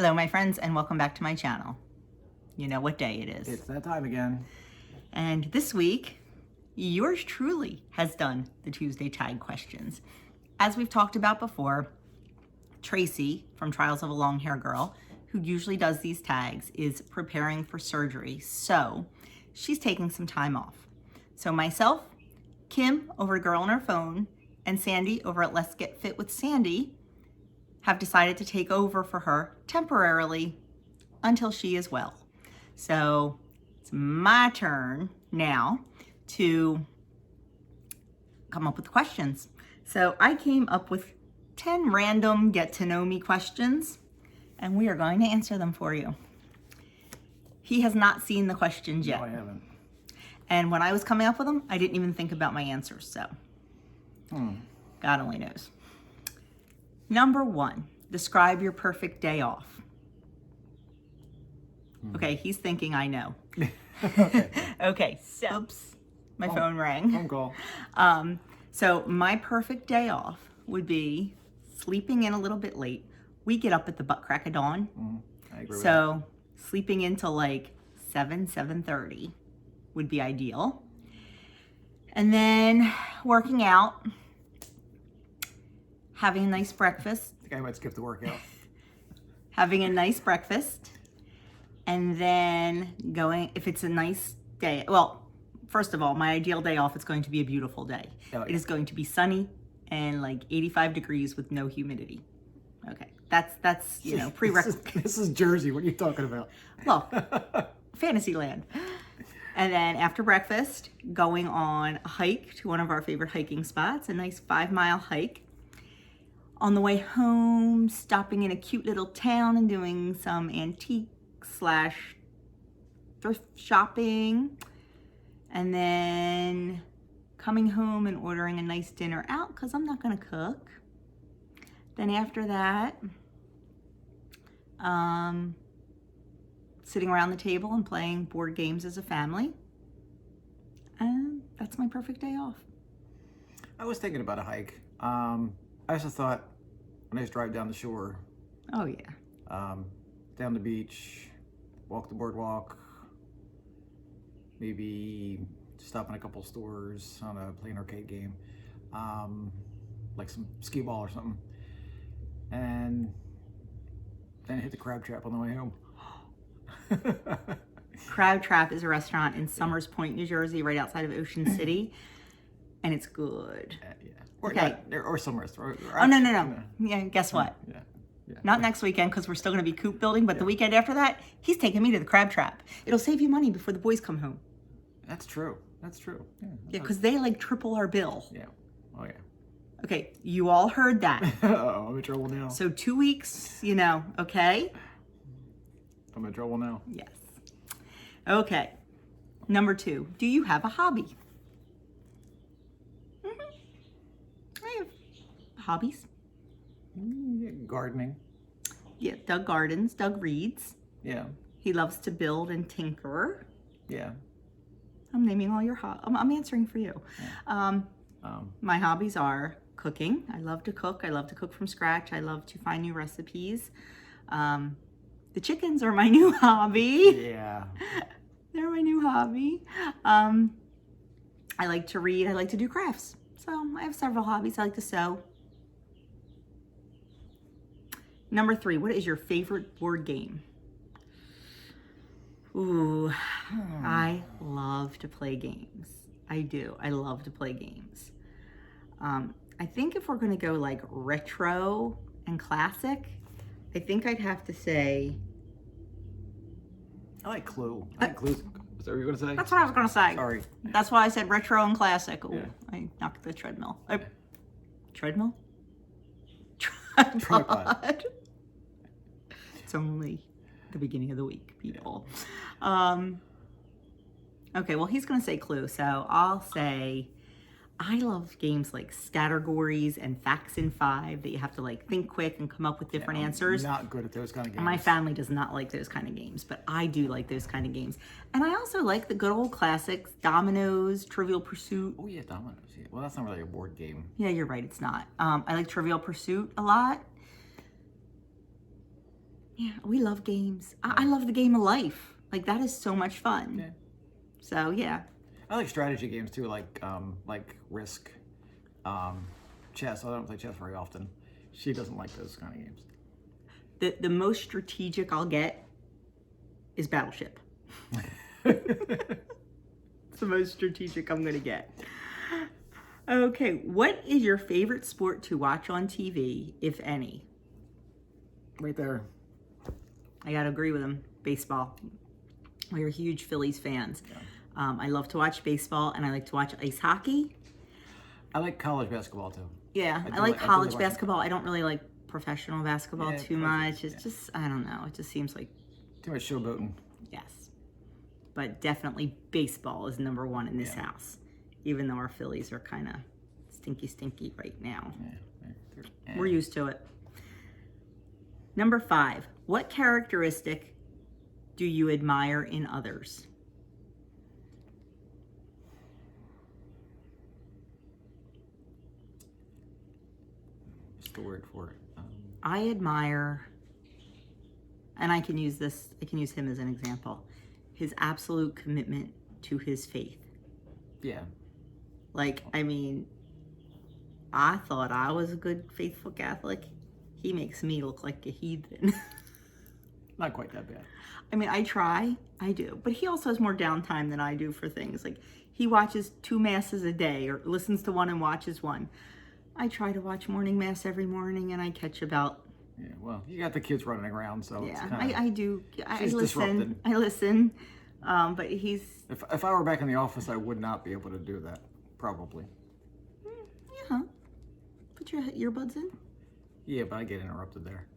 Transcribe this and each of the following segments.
Hello, my friends, and welcome back to my channel. You know what day it is. It's that time again. And this week, yours truly has done the Tuesday tag questions. As we've talked about before, Tracy from Trials of a Long Hair Girl, who usually does these tags, is preparing for surgery. So she's taking some time off. So myself, Kim over at Girl on Her Phone, and Sandy over at Let's Get Fit with Sandy have decided to take over for her temporarily until she is well. So it's my turn now to come up with questions. So I came up with 10 random get to know me questions, and we are going to answer them for you. He has not seen the questions yet. No, I haven't. And when I was coming up with them, I didn't even think about my answers, so God only knows. Number 1, describe your perfect day off. Okay, he's thinking I know. Okay, so, oops, my phone rang. Phone call. So my perfect day off would be sleeping in a little bit late. We get up at the butt crack of dawn. I agree with So sleeping until like 7:30 would be ideal. And then working out, having a nice breakfast. I think I might skip the workout. Having a nice breakfast, and then going, if it's a nice day, well, first of all, my ideal day off is going to be a beautiful day. Oh, yeah. It is going to be sunny and like 85 degrees with no humidity. Okay, that's you know, prerequisite. This is Jersey. What are you talking about? Well, Fantasyland. And then after breakfast, going on a hike to one of our favorite hiking spots, a nice 5-mile hike. On the way home, stopping in a cute little town and doing some antique / thrift shopping. And then coming home and ordering a nice dinner out because I'm not going to cook. Then after that, sitting around the table and playing board games as a family. And that's my perfect day off. I was thinking about a hike. I also thought a nice drive down the shore, Oh yeah. down the beach, walk the boardwalk, maybe stop in a couple stores on play an arcade game, like some skee ball or something, and then hit the Crab Trap on the way home. Crab Trap is a restaurant in Summers Point, New Jersey, right outside of Ocean City, and it's good. Yeah. Or, Okay. or some restaurant. Oh, no. Yeah, guess what? Yeah. Not next weekend because we're still going to be coop building, but the weekend after that, he's taking me to the Crab Trap. It'll save you money before the boys come home. That's true. Yeah, because they like triple our bill. Yeah. Oh, yeah. Okay, you all heard that. Uh-oh, I'm in trouble now. So 2 weeks, you know, okay? I'm in trouble now. Yes. Okay. Number 2, do you have a hobby? I have hobbies. Gardening. Yeah, Doug gardens, Doug reads. Yeah. He loves to build and tinker. Yeah. I'm naming all your I'm answering for you. My hobbies are cooking. I love to cook. I love to cook from scratch. I love to find new recipes. The chickens are my new hobby. Yeah. They're my new hobby. I like to read. I like to do crafts. So I have several hobbies. I like to sew. Number 3, what is your favorite board game? Ooh, I love to play games. I do. I love to play games. I think if we're going to go like retro and classic, I think I'd have to say... I like Clue. I like Clue. Is that what you were going to say? That's what I was going to say. Sorry. That's why I said retro and classic. Ooh, Yeah. I knocked the treadmill. Treadmill? Tripod. It's only the beginning of the week, people. Okay, well, he's going to say Clue, so I'll say I love games like Scattergories and Facts in 5 that you have to like think quick and come up with different answers. I'm not good at those kind of games. My family does not like those kind of games, but I do like those kind of games. And I also like the good old classics, Dominoes, Trivial Pursuit. Oh yeah, Dominoes. Yeah. Well, that's not really a board game. Yeah, you're right, it's not. I like Trivial Pursuit a lot. Yeah, we love games. I love the game of life. Like, that is so much fun. Yeah. So, yeah. I like strategy games too, like Risk, chess. I don't play chess very often. She doesn't like those kind of games. The most strategic I'll get is Battleship. It's the most strategic I'm going to get. Okay, what is your favorite sport to watch on TV, if any? Right there. I got to agree with him. Baseball. We're huge Phillies fans. Yeah. I love to watch baseball, and I like to watch ice hockey. I like college basketball too. Yeah, I like college basketball. I don't really like professional basketball too much. It's just, I don't know. It just seems like... Too much showboating. Yes. But definitely baseball is number one in this house. Even though our Phillies are kind of stinky right now. Yeah. We're used to it. Number 5. What characteristic do you admire in others? What's the word for it? I admire, and I can use him as an example, his absolute commitment to his faith. Yeah. Like, I mean, I thought I was a good, faithful Catholic. He makes me look like a heathen. Not quite that bad. I mean, I try, I do. But he also has more downtime than I do for things. Like, he watches 2 masses a day or listens to one and watches one. I try to watch morning mass every morning, and I catch about... Yeah, well, you got the kids running around, so yeah, it's kind of... I do. I listen. Disrupted. I listen. But he's... If I were back in the office, I would not be able to do that, probably. Yeah. Put your earbuds in. Yeah, but I get interrupted there.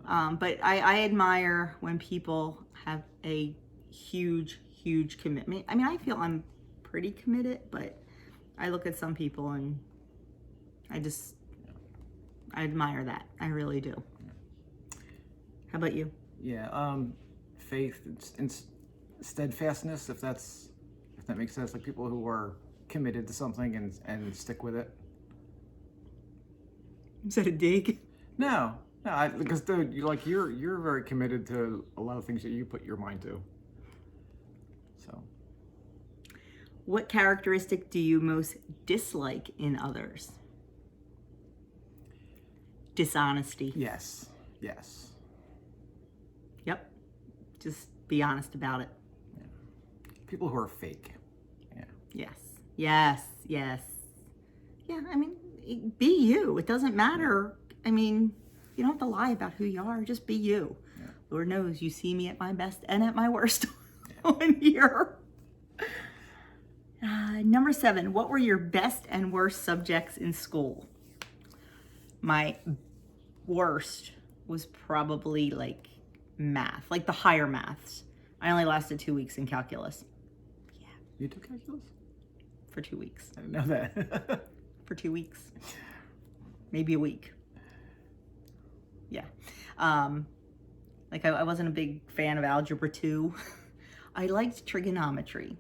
But I admire when people have a huge commitment. I mean, I feel I'm pretty committed, but I look at some people and I admire that. I really do. How about you? Yeah, faith and steadfastness, if that makes sense. Like people who are committed to something and stick with it. Is that a dig? No, because dude, you're very committed to a lot of things that you put your mind to. So, what characteristic do you most dislike in others? Dishonesty. yes. Yep. Just be honest about it. Yeah. People who are fake. Yeah. Yes. Yeah, I mean, be you. It doesn't matter. I mean, you don't have to lie about who you are. Just be you. Yeah. Lord knows you see me at my best and at my worst on here. Number 7, what were your best and worst subjects in school? My worst was probably like math, like the higher maths. I only lasted 2 weeks in calculus. Yeah. You took calculus? For 2 weeks. I didn't know that. For 2 weeks. Maybe a week. Yeah. Like I wasn't a big fan of Algebra 2. I liked trigonometry.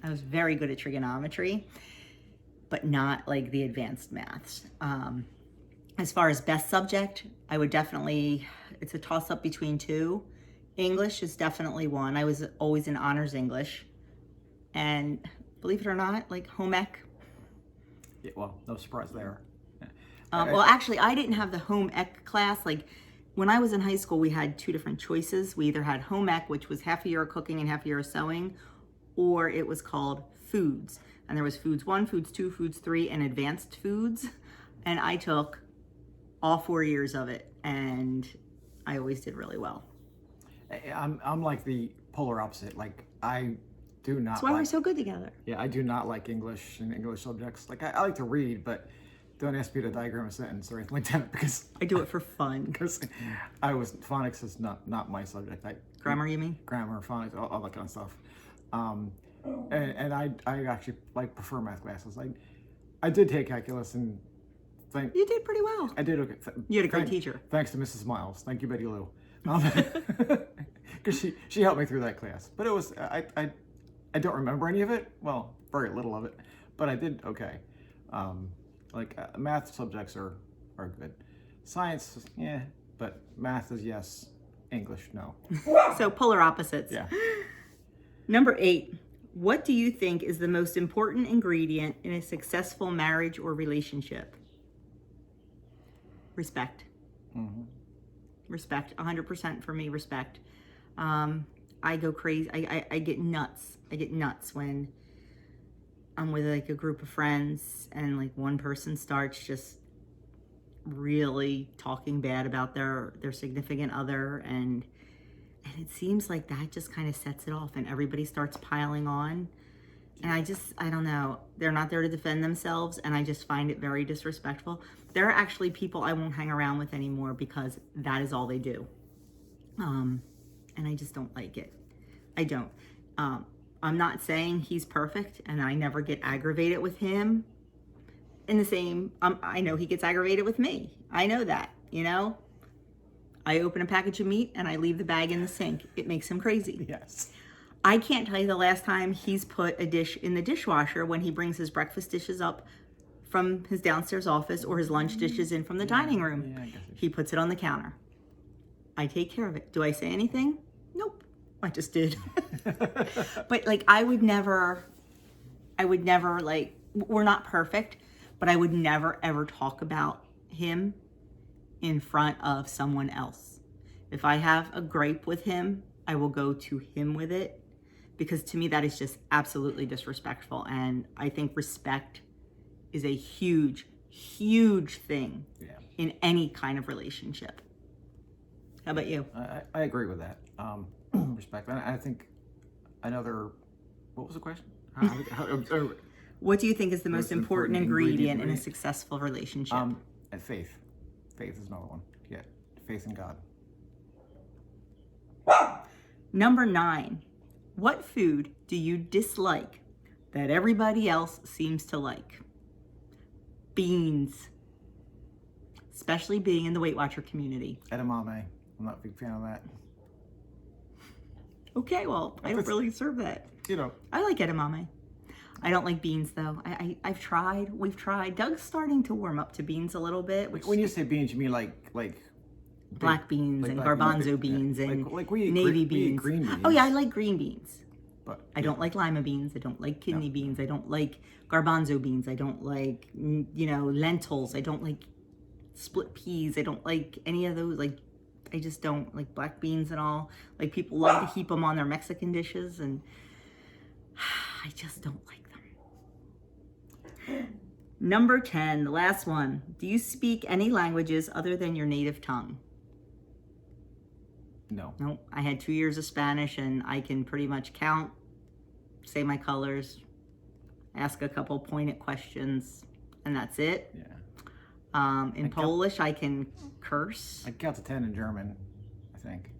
I was very good at trigonometry, but not like the advanced maths. As far as best subject, I would definitely, it's a toss-up between 2. English is definitely one. I was always in honors English. And believe it or not, like home ec. Yeah, well, no surprise there. Well, actually, I didn't have the home ec class. Like when I was in high school, we had 2 different choices. We either had home ec, which was half a year of cooking and half a year of sewing, or it was called foods. And there was foods 1, foods 2, foods 3, and advanced foods. And I took all 4 years of it, and I always did really well. I'm like the polar opposite. Like I do not. That's why we're so good together. Yeah, I do not like English and English subjects. Like I like to read, but don't ask me to diagram a sentence or anything like that because I do it for fun. Because phonics is not my subject. Grammar, you mean? Grammar, phonics, all that kind of stuff. And I actually prefer math classes. I did take calculus and you did pretty well. I did okay. You had a great teacher. Thanks to Mrs. Miles. Thank you, Betty Lou. Because she helped me through that class. But it was I don't remember any of it. Well, very little of it. But I did okay. Math subjects are good. Science, yeah, but math is yes, English no. So polar opposites. Yeah. Number 8, what do you think is the most important ingredient in a successful marriage or relationship? Respect. Mm-hmm. Respect. 100% for me, respect. I go crazy. I get nuts. I get nuts when I'm with like a group of friends and like one person starts just really talking bad about their significant other, and it seems like that just kind of sets it off and everybody starts piling on. And I don't know, they're not there to defend themselves, and I just find it very disrespectful. There are actually people I won't hang around with anymore because that is all they do. And I just don't like it. I don't. I'm not saying he's perfect and I never get aggravated with him. In the same, I know he gets aggravated with me. I know that, you know? I open a package of meat and I leave the bag in the sink. It makes him crazy. Yes. I can't tell you the last time he's put a dish in the dishwasher when he brings his breakfast dishes up from his downstairs office or his lunch dishes in from the dining room. Yeah, I guess He puts it on the counter. I take care of it. Do I say anything? Nope. I just did. But like, I would never like, we're not perfect, but I would never ever talk about him in front of someone else. If I have a gripe with him, I will go to him with it, because to me that is just absolutely disrespectful. And I think respect is a huge, huge thing in any kind of relationship. How about you? I agree with that. Respect. I think another, what was the question? What do you think is the most important ingredient in a successful relationship? Faith. Faith is another one. Yeah, faith in God. Number 9, what food do you dislike that everybody else seems to like? Beans. Especially being in the Weight Watcher community. Edamame. I'm not a big fan of that. Okay, well, I don't really serve that. You know. I like edamame. I don't like beans though. I've tried. We've tried. Doug's starting to warm up to beans a little bit. When you say beans, you mean like black beans and garbanzo beans and we navy we eat beans. green beans. Oh yeah, I like green beans. But I don't like lima beans. I don't like kidney beans. I don't like garbanzo beans. I don't like, lentils. I don't like split peas. I don't like any of those. Like, I just don't like black beans and all. Like, people love to heap them on their Mexican dishes, and I just don't like them. Number 10, the last one. Do you speak any languages other than your native tongue? No. Nope. I had 2 years of Spanish, and I can pretty much count, say my colors, ask a couple pointed questions, and that's it. Yeah. In Polish, I can curse. I count to 10 in German, I think.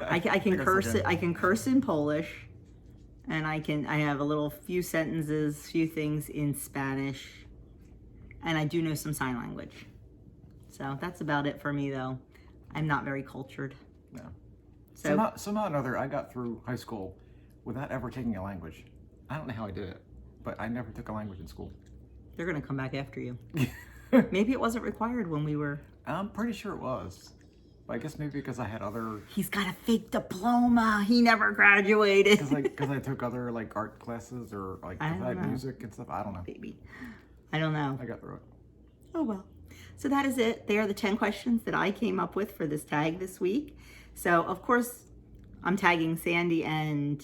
I can curse it. I can curse in Polish, and I have a few sentences, few things in Spanish, and I do know some sign language. So that's about it for me, though. I'm not very cultured. No. Somehow or another, I got through high school without ever taking a language. I don't know how I did it, but I never took a language in school. They're gonna come back after you. Maybe it wasn't required when we were. I'm pretty sure it was. But I guess maybe because I had other. He's got a fake diploma. He never graduated. Because I took other like art classes or like I had music and stuff. I don't know. Baby, I don't know. I got through it. Oh well. So that is it. They are the 10 questions that I came up with for this tag this week. So of course, I'm tagging Sandy and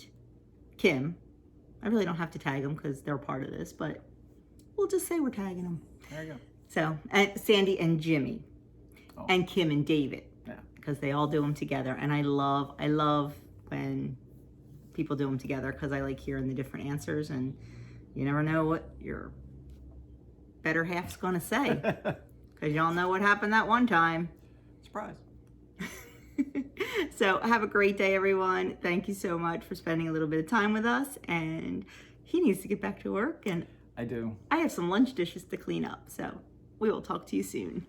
Kim. I really don't have to tag them because they're part of this, but we'll just say we're tagging them. There you go. So, and Sandy and Jimmy, and Kim and David, because they all do them together. And I love when people do them together, because I like hearing the different answers, and you never know what your better half's gonna say, because y'all know what happened that one time. Surprise. So have a great day, everyone. Thank you so much for spending a little bit of time with us, and he needs to get back to work, and I do. I have some lunch dishes to clean up, so we will talk to you soon.